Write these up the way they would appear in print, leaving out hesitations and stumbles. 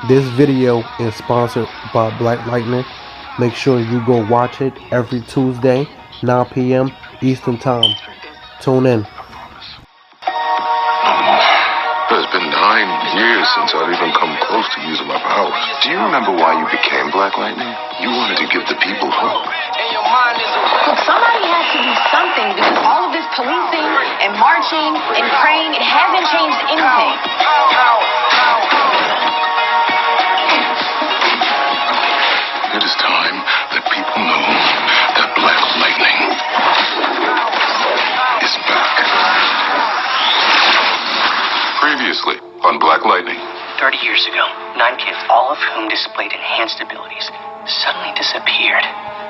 This video is sponsored by Black Lightning. Make sure you go watch it every Tuesday, 9 p.m. Eastern Time. Tune in. It's been 9 years since I've even come close to using my powers. Do you remember why you became Black Lightning? You wanted to give the people hope. Look, somebody has to do something because all of this policing and marching and praying, it hasn't changed anything. It is time that people know that Black Lightning is back. Previously on Black Lightning. 30 years ago, 9 kids, all of whom displayed enhanced abilities, suddenly disappeared.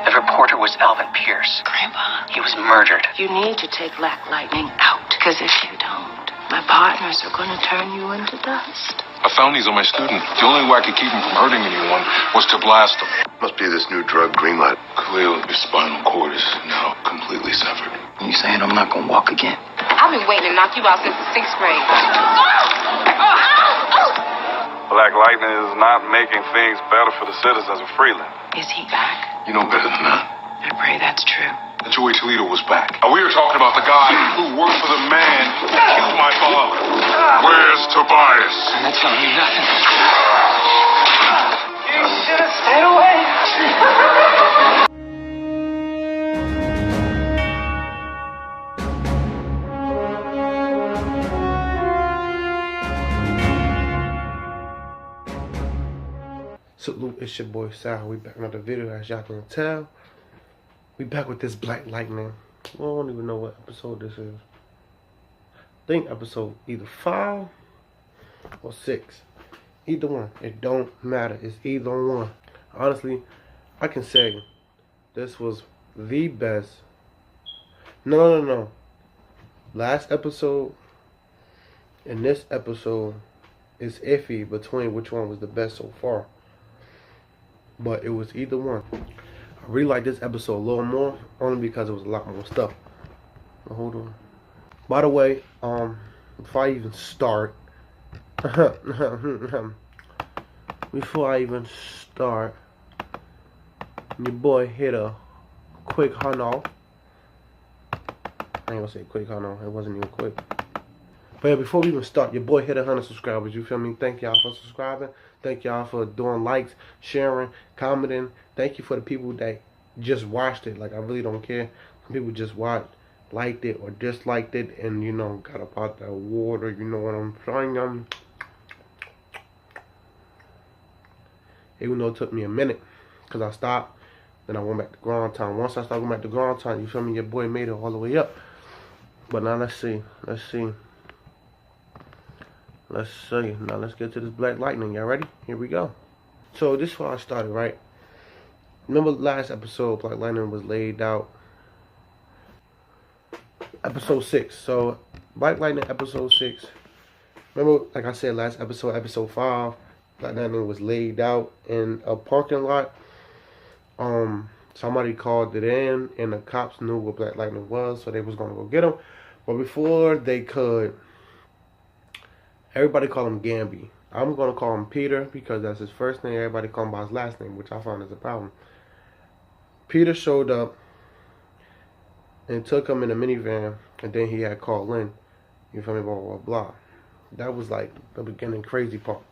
The reporter was Alvin Pierce. Grandpa, He was murdered. you need to take Black Lightning out, because if you don't, my partners are going to turn you into dust. I found these on my student. The only way I could keep him from hurting anyone was to blast him. Must be this new drug, Greenlight. Clearly, your spinal cord is now completely severed. You saying I'm not gonna walk again? I've been waiting to knock you out since the 6th grade. Black Lightning is not making things better for the citizens of Freeland. Is he back? You know better than that. I pray that's true. That Joey Toledo was back. We were talking about the guy who worked for the man who killed my father. Where's Tobias? I'm not telling you nothing. You should have stayed away. Salute, it's your boy Sal. We back with another video, as y'all can tell. We back with this Black Lightning. I don't even know what episode this is. I think episode either 5 or 6. Either one. It don't matter. It's either one. Honestly, I can say this was the best. No. Last episode and this episode is iffy between which one was the best so far. But it was either one. I really like this episode a little more, only because it was a lot more stuff. But hold on. By the way, before I even start, your boy hit a quick hunt. I ain't gonna say quick hunt. It wasn't even quick. But yeah, before we even start, your boy hit 100 subscribers. You feel me? Thank y'all for subscribing. Thank y'all for doing likes, sharing, commenting. Thank you for the people that just watched it. Like, I really don't care. Some people just watched, liked it, or disliked it, and, you know, got up out that water. You know what I'm saying? Even though it took me a minute, because I stopped, then I went back to ground time. Once I started going back to ground time, you feel me? Your boy made it all the way up. But now let's see. Now let's get to this Black Lightning. Y'all ready? Here we go. So this is where I started, right? Remember last episode, Black Lightning was laid out. Episode 6. So Black Lightning episode 6. Remember, like I said last episode, episode 5, Black Lightning was laid out in a parking lot. Somebody called it in, and the cops knew where Black Lightning was, so they was gonna go get him. But before they could, everybody call him Gamby. I'm going to call him Peter because that's his first name. Everybody call him by his last name, which I found is a problem. Peter showed up and took him in a minivan, and then he had called Lynn. You feel me? Blah, blah, blah. That was like the beginning crazy part.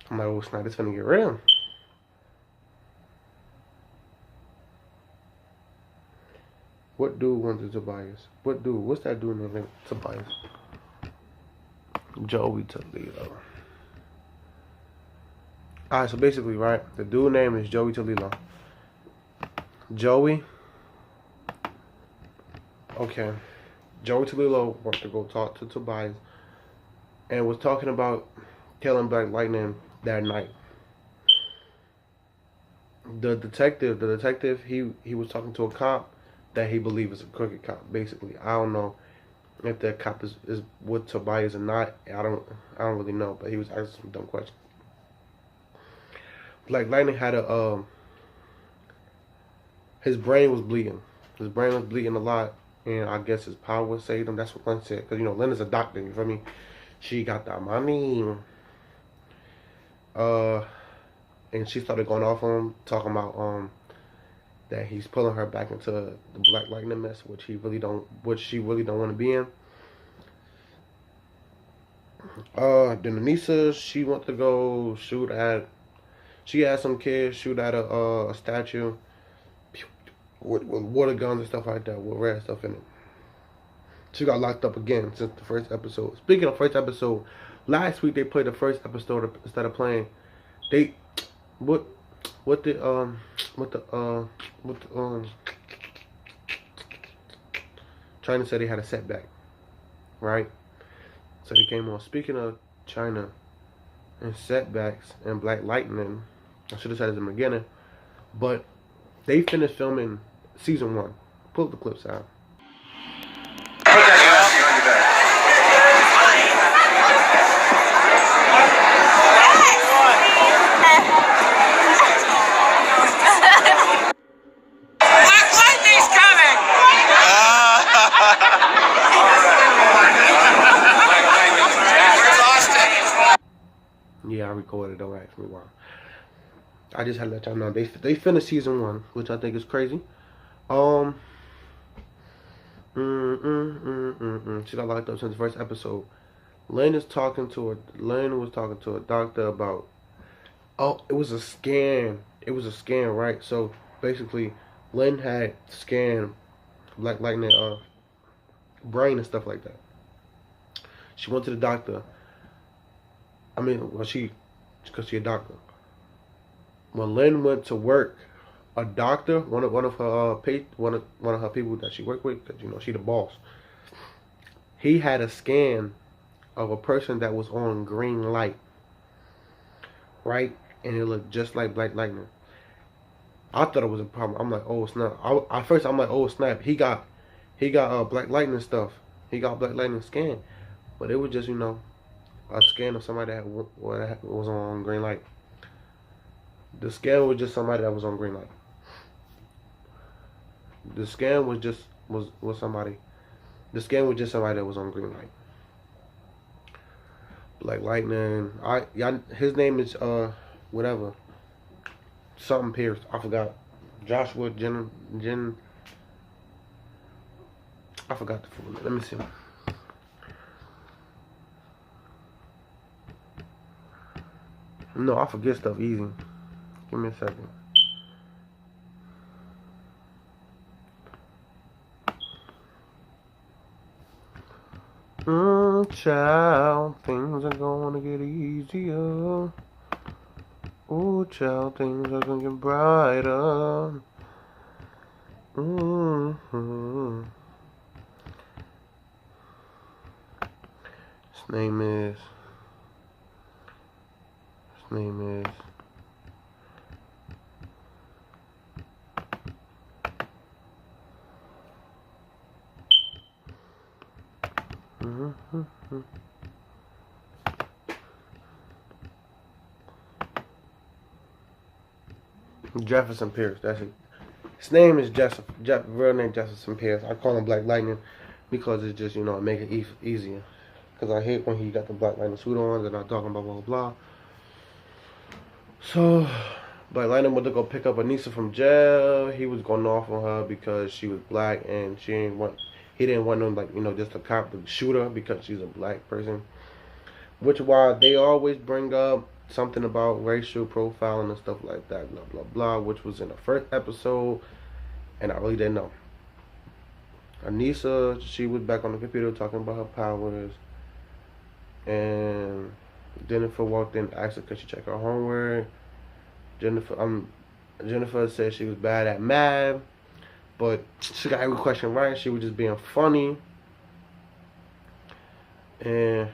I'm like, oh snap, this finna get real. What dude went to Tobias? What dude? What's that dude named Tobias? Joey Toledo. Alright, so basically, right, the dude name is Joey Toledo. Joey Toledo went to go talk to Tobias and was talking about killing Black Lightning that night. The detective, he was talking to a cop that he believed is a crooked cop, basically. I don't know if that cop is with Tobias or not. I don't really know, but he was asking some dumb questions. Black Lightning had his brain was bleeding. His brain was bleeding a lot, and I guess his power saved him. That's what Lynn said. Because, you know, Lynn is a doctor, you feel me? She got that money. And she started going off on him, talking about that he's pulling her back into the Black Lightning mess, which she really don't want to be in. Then Anissa, she went to go shoot at. She had some kids shoot at a statue with water guns and stuff like that, with red stuff in it. She got locked up again since the first episode. Speaking of first episode, last week they played the first episode instead of playing. China said they had a setback, right? So they came on. Speaking of China and setbacks and Black Lightning, I should have said it in the beginning, but they finished filming season 1. Pull up the clips out. Yeah, I recorded. Don't ask me why. I just had to let y'all know they finished season 1, which I think is crazy. She got locked up since the first episode. Lynn was talking to a doctor about. Oh, it was a scan. It was a scan, right? So basically, Lynn had scanned Black Lightning brain and stuff like that. She went to the doctor. I mean, because she a doctor. When Lynn went to work, a doctor, one of her people that she worked with, because you know she the boss. He had a scan of a person that was on green light, right, and it looked just like Black Lightning. I thought it was a problem. I'm like, oh snap! At first, I'm like, oh snap! He got Black Lightning stuff. He got Black Lightning scan, but it was just, you know, a scan of somebody that was on green light. The scan was just somebody that was on green light. The scan was just somebody. The scan was just somebody that was on green light. Black Lightning. His name is whatever. Something Pierce. I forgot. Joshua Jen. I forgot the full name. Let me see. No, I forget stuff easy. Give me a second. Child, things are gonna get easier. Oh, child, things are gonna get brighter. His name is. Jefferson Pierce. That's it. His name is real name Jefferson Pierce. I call him Black Lightning because it's just, you know, it make it easier. Because I hate when he got the Black Lightning suit on and I'm talking about blah blah. So Black Lightning went to go pick up Anissa from jail. He was going off on her because she was black and he didn't want them, like, you know, just to cop the shooter because she's a black person. Which why they always bring up something about racial profiling and stuff like that, blah blah blah, which was in the first episode, and I really didn't know. Anissa, she was back on the computer talking about her powers, and Jennifer walked in, asked her could she check her homework. Jennifer said she was bad at math, but she got every question right. She was just being funny, and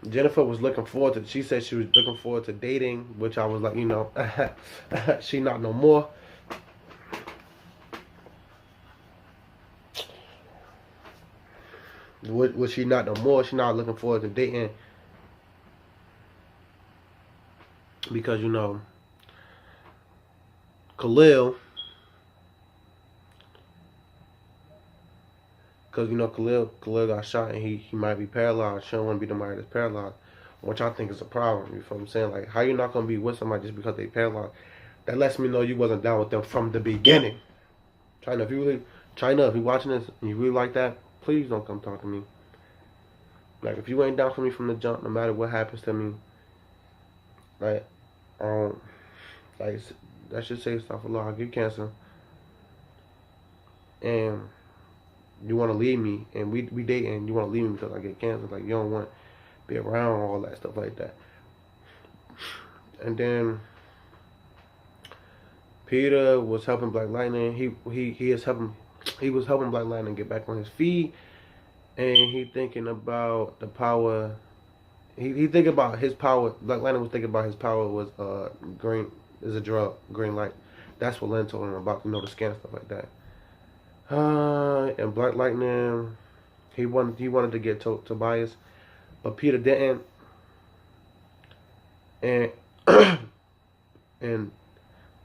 Jennifer was looking forward to. She said she was looking forward to dating, which I was like, you know, she not no more. Was she not no more? She not looking forward to dating because, you know, Khalil Because, you know, Khalil got shot and he might be paralyzed. She don't want to be somebody that's paralyzed, which I think is a problem. You feel what I'm saying? Like, how you not going to be with somebody just because they paralyzed? That lets me know you wasn't down with them from the beginning. China, if you watching this and you really like that, please don't come talk to me. Like, if you ain't down for me from the jump, no matter what happens to me, like, that should say stuff a lot. I get cancer, and you want to leave me, and we dating, you want to leave me because I get cancer. Like, you don't want to be around all that stuff like that. And then Peter was helping Black Lightning. He was helping Black Lightning get back on his feet, and he thinking about the power. He thinking about his power. Black Lightning was thinking about his power was green is a drug, green light. That's what Lynn told him about, you know, the scan stuff like that. And Black Lightning, he wanted to get Tobias, but Peter didn't. And and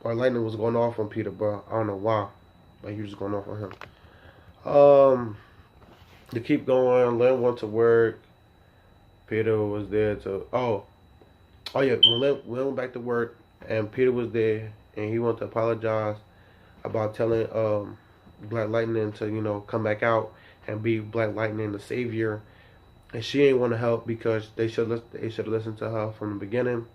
Black Lightning was going off on Peter, bro. I don't know why, but he was just going off on him. To keep going, Lynn went to work. Peter was there to oh yeah. When Lynn went back to work, and Peter was there, and he wanted to apologize about telling Black Lightning to, you know, come back out and be Black Lightning the savior, and she ain't want to help because they should have listened to her from the beginning,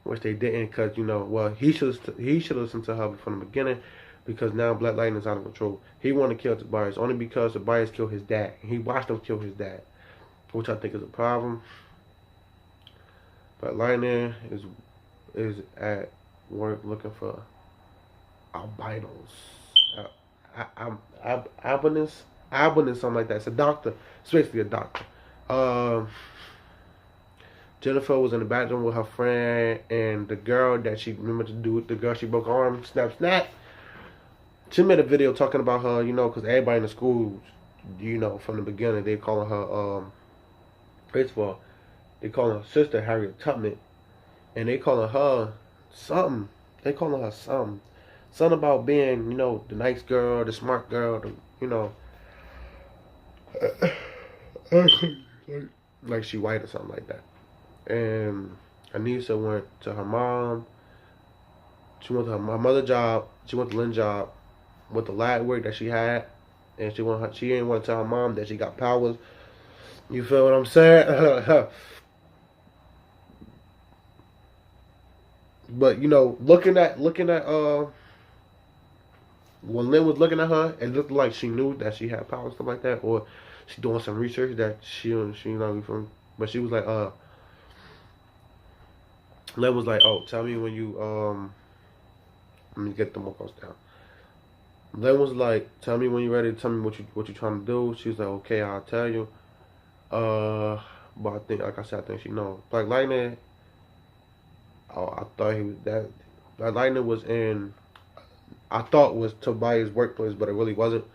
which they didn't. Because, you know, well, he should listen to her from the beginning, because now Black Lightning's out of control. He wanted to kill Tobias only because Tobias killed his dad. He watched him kill his dad, which I think is a problem. Black Lightning is at work looking for albinos. Albinus, something like that. It's a doctor. It's basically a doctor. Jennifer was in the bathroom with her friend, and the girl that she remembered to do, the girl she broke her arm, snap. She made a video talking about her, you know, because everybody in the school, you know, from the beginning, they calling her, first of all, they calling her sister Harriet Tubman, and they calling her something. They calling her something. Something about being, you know, the nice girl, the smart girl, you know, like she white or something like that. And Anissa went to her mom. She went to her mother's job. She went to Lynn's job with the lab work that she had, and she didn't want to tell her mom that she got powers. You feel what I'm saying? But, you know, looking at when Lynn was looking at her, it looked like she knew that she had power and stuff like that, or she doing some research that she you know, from. But she was like, Lynn was like, oh, tell me when you let me get the more posts down. Lynn was like, tell me when you're ready. Tell me what you trying to do. She was like, okay, I'll tell you. But I think, like I said, I think she know. Black Lightning. Oh, I thought he was that. Black Lightning was in. I thought was Tobias' workplace, but it really wasn't.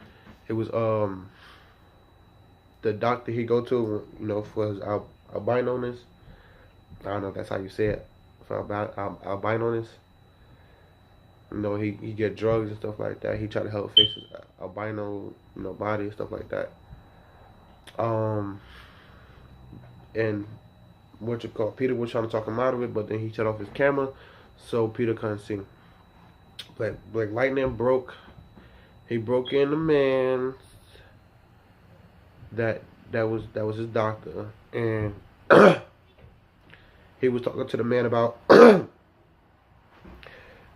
It was the doctor he go to, you know, for his albinoness. I don't know if that's how you say it. For albinoness. You know, he get drugs and stuff like that. He try to help fix his albino, you know, body and stuff like that. And what you call Peter was trying to talk him out of it, but then he shut off his camera, so Peter couldn't see. Black Lightning broke. He broke in the man that was his doctor, and he was talking to the man about you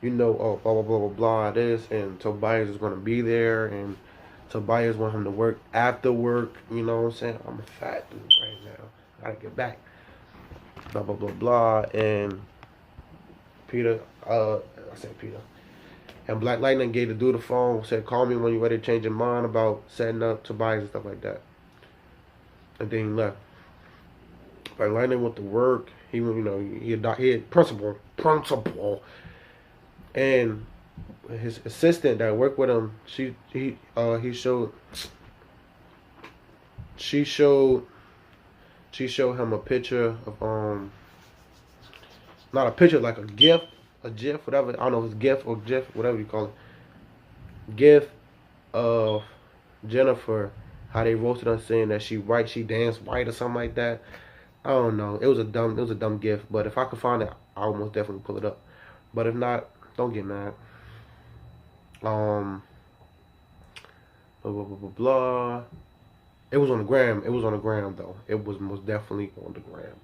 know, oh, blah blah blah blah blah this, and Tobias is gonna be there, and Tobias want him to work after work. You know what I'm saying? I'm a fat dude right now. I gotta get back. Blah blah blah blah, and Peter, I said Peter. And Black Lightning gave the dude the phone, said, call me when you're ready to change your mind about setting up Tobias and stuff like that. And then he left. Black Lightning went to work. He went, you know, he had principal. And his assistant that worked with him, she showed him a picture of not a picture, like a GIF, whatever. I don't know if it's GIF or GIF, whatever you call it. GIF of Jennifer how they roasted her saying that she danced white or something like that. I don't know. It was a dumb gift. But if I could find it, I would most definitely pull it up. But if not, don't get mad. Blah blah blah blah blah. It was on the gram. It was on the gram though. It was most definitely on the gram.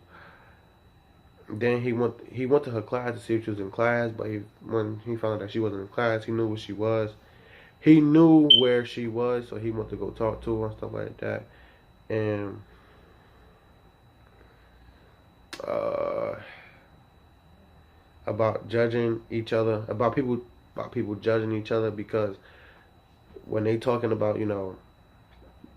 Then he went to her class to see if she was in class, but when he found out that she wasn't in class, he knew where she was. He knew where she was, so he went to go talk to her and stuff like that. And about judging each other, about people judging each other, because when they talking about,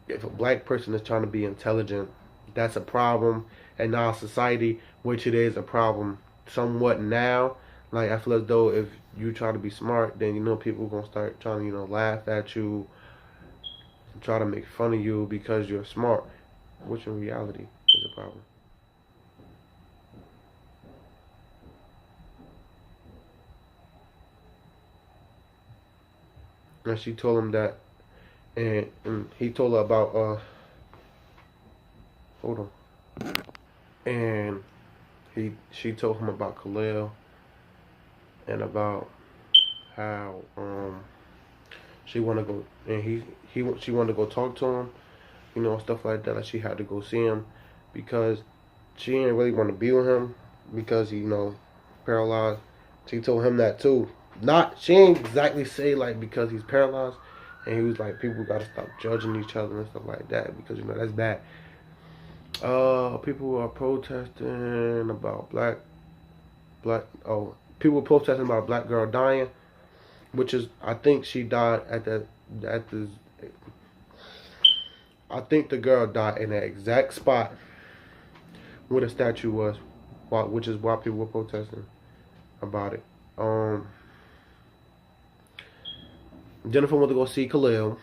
if a black person is trying to be intelligent, that's a problem in our society, which it is a problem somewhat now. Like, I feel as though if you try to be smart, then people are gonna start trying to laugh at you, try to make fun of you because you're smart, which in reality is a problem. And she told him that, and he told her about hold on, and she told him about Khalil and about how she wanna go, and she wanted to go talk to him, stuff like that. Like, she had to go see him because she didn't really want to be with him because paralyzed. She told him that too. She ain't exactly say like because he's paralyzed, and he was like, people gotta stop judging each other and stuff like that because that's bad. People are protesting about people were protesting about a black girl dying, which is, I think she died I think the girl died in that exact spot where the statue was, which is why people were protesting about it. Jennifer went to go see Khalil.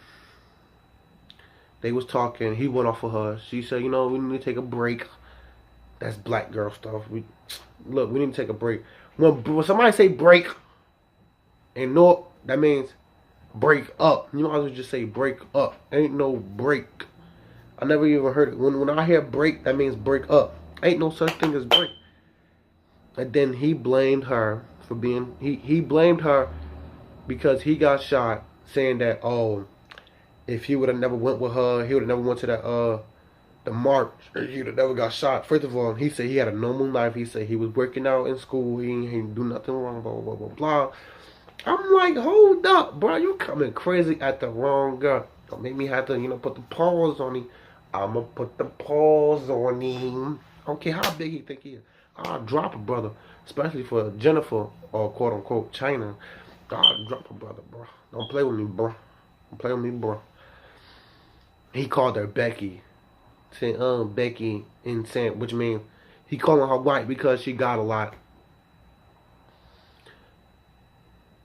They was talking. He went off of her. She said, we need to take a break. That's black girl stuff. We need to take a break. When somebody say break, and no, that means break up. You might as well just say break up. Ain't no break. I never even heard it. When I hear break, that means break up. Ain't no such thing as break. And then he blamed her for being, he blamed her because he got shot, saying that, if he would have never went with her, he would have never went to the march, he would have never got shot. First of all, he said he had a normal life. He said he was working out in school. He didn't do nothing wrong, blah, blah, blah, blah. I'm like, hold up, bro. You coming crazy at the wrong girl. Don't make me have to, put the pause on him. I'ma put the pause on him. I don't care how big he think he is. I'll drop a brother, especially for Jennifer, or quote unquote China. I'll drop a brother, bro. Don't play with me, bro. Don't play with me, bro. He called her Becky, saying Becky, which means he calling her white because she got a lot.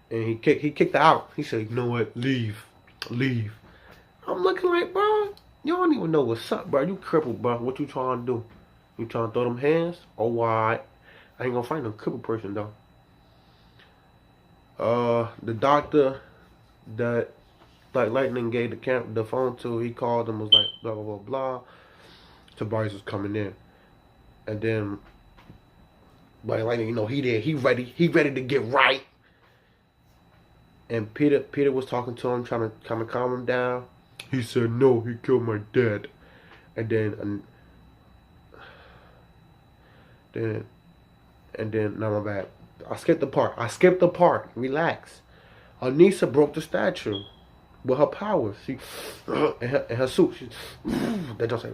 And he kicked her out. He said, you know what, leave. I'm looking like, bro, you don't even know what's up, bro. You crippled, bro. What you trying to do? You trying to throw them hands? Oh, why? I ain't gonna find no crippled person though. The doctor that Black Lightning gave the phone to, he called and was like, blah blah blah blah. Tobias was coming in, and then Black Lightning, he ready to get right. And Peter was talking to him, trying to kind of calm him down. He said, no, he killed my dad. And then, no, my bad. I skipped the part. Relax. Anissa broke the statue with her powers. She, in her suit. They just say,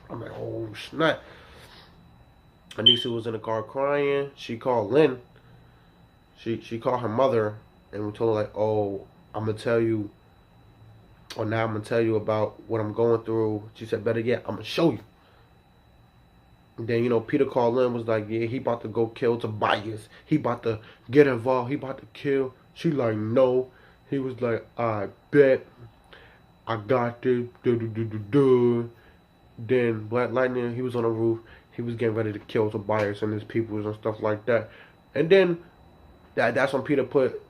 I'm like, oh, snap. Anissa was in the car crying. She called Lynn. She called her mother and we told her, like, oh, I'm going to tell you, or now I'm going to tell you about what I'm going through. She said, better yet, I'm going to show you. And then, Peter called in, was like, yeah, he about to go kill Tobias. He about to get involved. He about to kill. She like, no. He was like, I bet. I got this. Then Black Lightning, he was on the roof. He was getting ready to kill Tobias and his people and stuff like that. And then that's when Peter put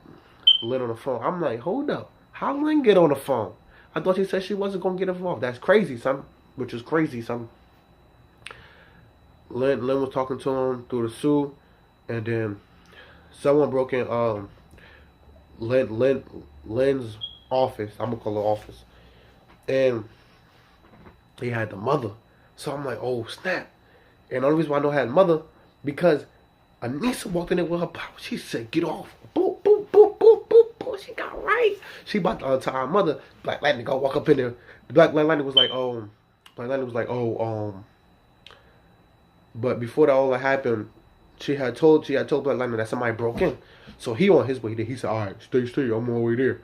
Lynn on the phone. I'm like, hold up. How Lynn get on the phone? I thought she said she wasn't gonna get involved. That's crazy, son. Which is crazy, son. Lynn was talking to him through the Sue, and then someone broke in Lynn's office. I'm gonna call it office, and he had the mother. So I'm like, oh snap! And the only reason why I know I had mother because Anissa walked in there with her power. She said, "Get off!" Boop boop boop boop boop boop. She got right. She about to tell her mother. Black Lightning go walk up in there. The Black Lightning was like, But before that all happened, she had told Black Lightning that somebody broke in. So he on his way there. He said, "All right, stay, I'm on my way there."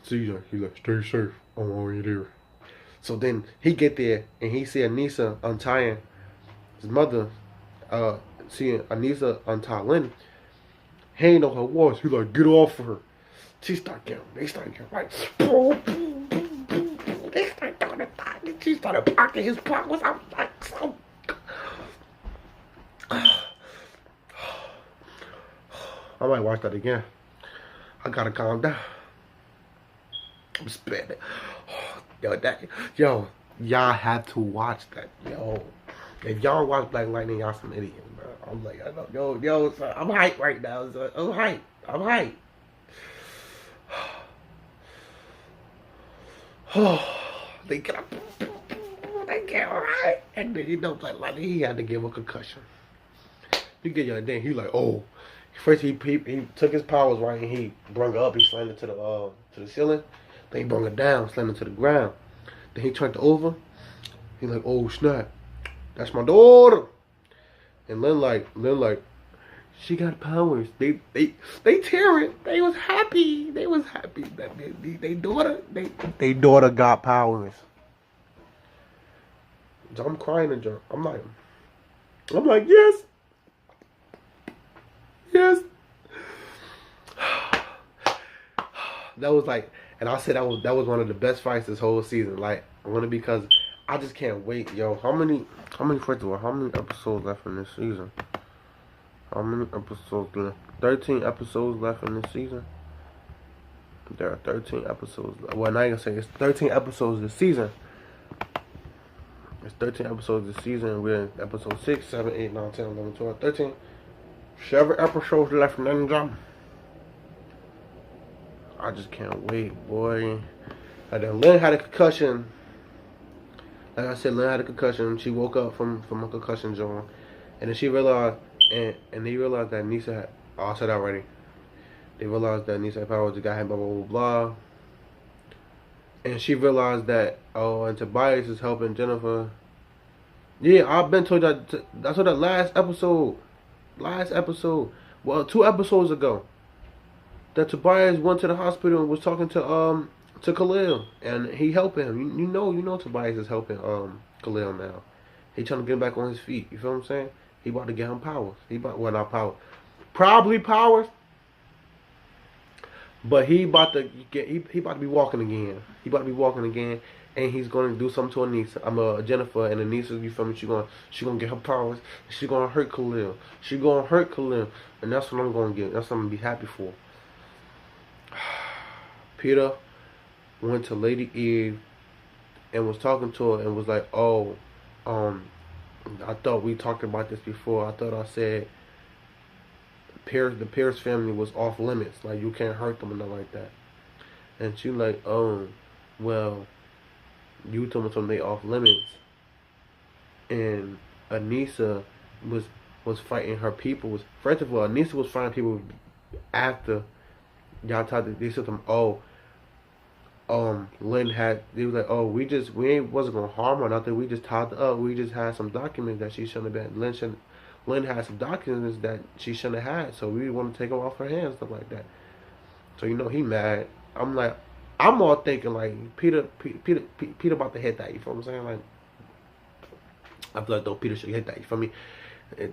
So he's like, "Stay safe, I'm on my way there." So then he get there and he see Anissa untying his mother, seeing Anissa untie Lynn. He ain't know her was. He like, "Get off of her." They start getting right. They start doing it. She started blocking his powers. I'm like, so. I might watch that again. I gotta calm down. I'm spitting. Yo, y'all have to watch that. Yo, if y'all watch Black Lightning, y'all some idiots, bro. I'm like, yo, son, I'm hyped right now. Son. I'm hyped. They get right, and then Black Lightning, he had to give a concussion. You get your then he like, oh. First he took his powers right and he brung it up. He slammed it to the ceiling. Then he brung it down, slammed it to the ground. Then he turned it over. He like, oh snap, that's my daughter. And Lynn like, she got powers. They tearing. They was happy. They that they daughter got powers. So I'm crying and jerk. I'm like, yes. Yes. That was like, and I said that was one of the best fights this whole season. Like, because I just can't wait, yo. How many episodes left in this season? How many episodes left? 13 episodes left in this season. There are 13 episodes. Well, now you're gonna say it's 13 episodes this season. It's 13 episodes this season. We're in episode 6, 7, 8, 9, 10, 11, 12, 13. 7 episodes left in the jump. I just can't wait, boy. And then Lynn had a concussion. Like I said, Lynn had a concussion. She woke up from a concussion zone. And then she realized, and they realized that Anissa had, I said that already. They realized that Anissa had powers, the guy had blah, blah, blah, blah. And she realized that, and Tobias is helping Jennifer. Yeah, I've been told that, I saw that last episode, well, 2 episodes ago, that Tobias went to the hospital and was talking to Khalil, and he helping him. You know Tobias is helping Khalil now. He trying to get him back on his feet. You feel what I'm saying? He about to get him powers. Not powers, probably powers. But he about to be walking again. And he's going to do something to Anissa. Jennifer, and Anissa, you feel me? She gonna get her powers. She gonna hurt Khalil. And that's what I'm gonna get. That's what I'm gonna be happy for. Peter went to Lady Eve and was talking to her and was like, I thought we talked about this before. I thought I said the Pierce family was off limits. Like, you can't hurt them or nothing like that. And she like, well, you told me something they off limits. And Anissa was fighting her people. First of all, Anissa was fighting people after y'all talked. They said them, Lynn had, they was like, we wasn't gonna harm her or nothing. We just tied her up. We just had some documents that she shouldn't have been. Lynn had some documents that she shouldn't have had, so we want to take them off her hands, stuff like that. So he mad. I'm all thinking like Peter about to hit that. You feel what I'm saying? Like, I feel like though Peter should hit that. You feel me? And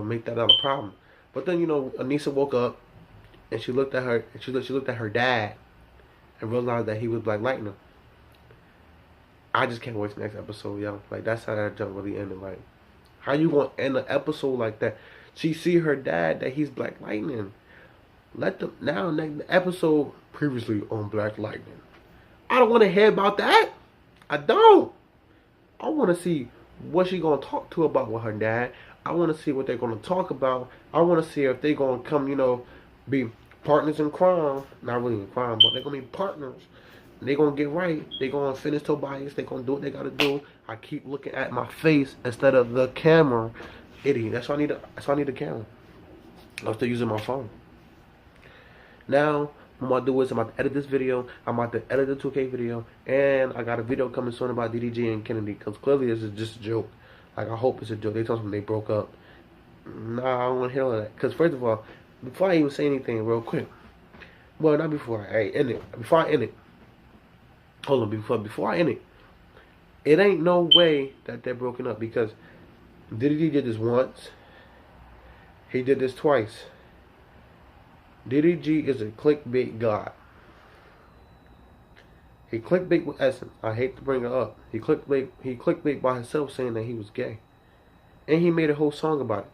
make that not a problem. But then Anissa woke up and she looked at her dad and realized that he was Black Lightning. I just can't wait to the next episode, yo. Like, that's how that jump really ended. Like, how you gonna end an episode like that? She see her dad that he's Black Lightning. Let them now next episode previously on Black Lightning. I don't want to hear about that. I don't. I want to see what she gonna talk to about with her dad. I want to see what they're gonna talk about. I want to see if they're gonna come, you know, be partners in crime. Not really in crime, but they're gonna be partners. They're gonna get right. They're gonna finish Tobias. They're gonna do what they gotta do. I keep looking at my face instead of the camera. Idiot. That's why I need the camera. I'm still using my phone. Now, what I'm about to do is I'm about to edit this video. I'm about to edit the 2K video. And I got a video coming soon about DDG and Kennedy. Because clearly this is just a joke. Like, I hope it's a joke. They told me they broke up. Nah, I don't want to hear all that. Because first of all, before I even say anything real quick. Well, not before I end it. Before I end it. Hold on. Before I end it. It ain't no way that they're broken up. Because DDG did this once. He did this twice. DDG is a clickbait god. He clickbait with Essence. I hate to bring it up. He clickbait by himself saying that he was gay. And he made a whole song about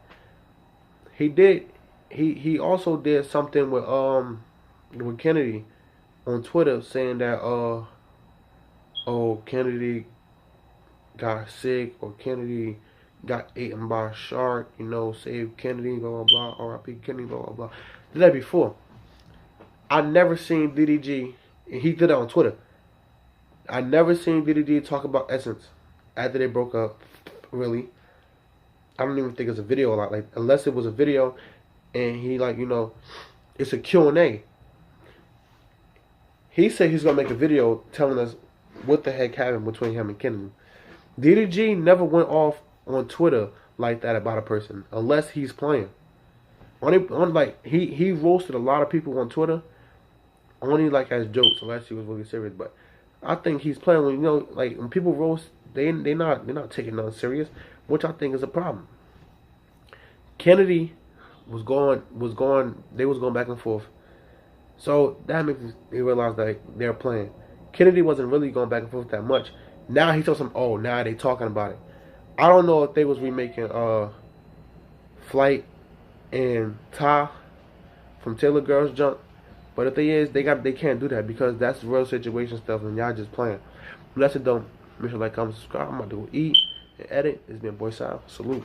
it. He also did something with Kennedy on Twitter saying that Kennedy got sick or Kennedy got eaten by a shark, you know, save Kennedy, blah blah blah, R.I.P. Kennedy, blah blah blah. Did that before. I never seen DDG, and he did that on Twitter. I never seen DDG talk about Essence after they broke up. Really, I don't even think it's a video a lot. Like, unless it was a video, and he, like, you know, it's a Q&A. He said he's gonna make a video telling us what the heck happened between him and Kennedy. DDG never went off on Twitter like that about a person unless he's playing. Like, he roasted a lot of people on Twitter only like as jokes unless he was really serious. But I think he's playing when, you know, like, when people roast, they're not taking nothing serious, which I think is a problem. Kennedy was going back and forth. So that makes me realize that they're playing. Kennedy wasn't really going back and forth that much. Now he told some, oh, now they talking about it. I don't know if they was remaking Flight and Ty from Taylor Girls Jump, but if they is, they can't do that because that's real situation stuff and y'all just playing. Blessed don't. Make sure to like, comment, subscribe. I'm about to go eat and edit. It's been Boy Sal. Salute.